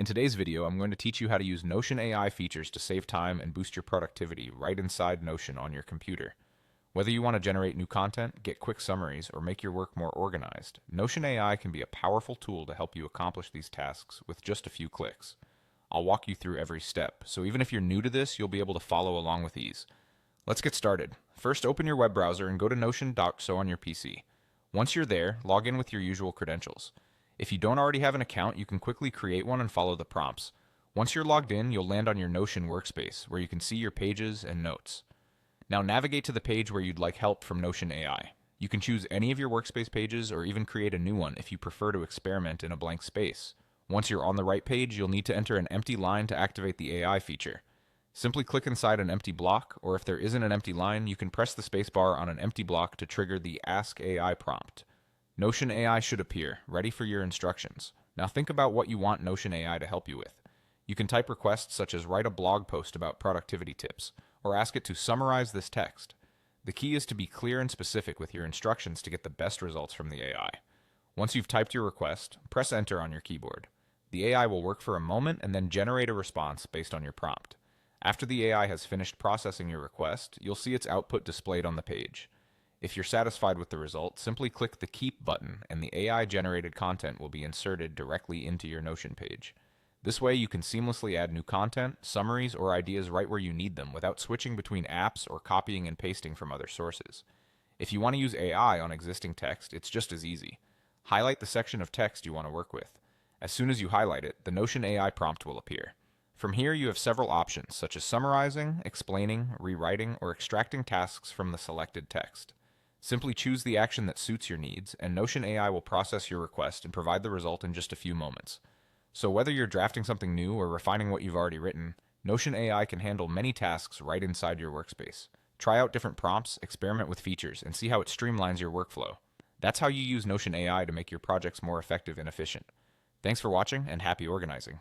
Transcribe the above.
In today's video, I'm going to teach you how to use Notion AI features to save time and boost your productivity right inside Notion on your computer. Whether you want to generate new content, get quick summaries, or make your work more organized, Notion AI can be a powerful tool to help you accomplish these tasks with just a few clicks. I'll walk you through every step, so even if you're new to this, you'll be able to follow along with ease. Let's get started. First, open your web browser and go to Notion.so on your PC. Once you're there, log in with your usual credentials. If you don't already have an account, you can quickly create one and follow the prompts. Once you're logged in, you'll land on your Notion workspace, where you can see your pages and notes. Now navigate to the page where you'd like help from Notion AI. You can choose any of your workspace pages or even create a new one if you prefer to experiment in a blank space. Once you're on the right page, you'll need to enter an empty line to activate the AI feature. Simply click inside an empty block, or if there isn't an empty line, you can press the spacebar on an empty block to trigger the Ask AI prompt. Notion AI should appear, ready for your instructions. Now think about what you want Notion AI to help you with. You can type requests such as write a blog post about productivity tips, or ask it to summarize this text. The key is to be clear and specific with your instructions to get the best results from the AI. Once you've typed your request, press enter on your keyboard. The AI will work for a moment and then generate a response based on your prompt. After the AI has finished processing your request, you'll see its output displayed on the page. If you're satisfied with the result, simply click the Keep button and the AI-generated content will be inserted directly into your Notion page. This way you can seamlessly add new content, summaries, or ideas right where you need them without switching between apps or copying and pasting from other sources. If you want to use AI on existing text, it's just as easy. Highlight the section of text you want to work with. As soon as you highlight it, the Notion AI prompt will appear. From here, you have several options, such as summarizing, explaining, rewriting, or extracting tasks from the selected text. Simply choose the action that suits your needs, and Notion AI will process your request and provide the result in just a few moments. So whether you're drafting something new or refining what you've already written, Notion AI can handle many tasks right inside your workspace. Try out different prompts, experiment with features, and see how it streamlines your workflow. That's how you use Notion AI to make your projects more effective and efficient. Thanks for watching, and happy organizing.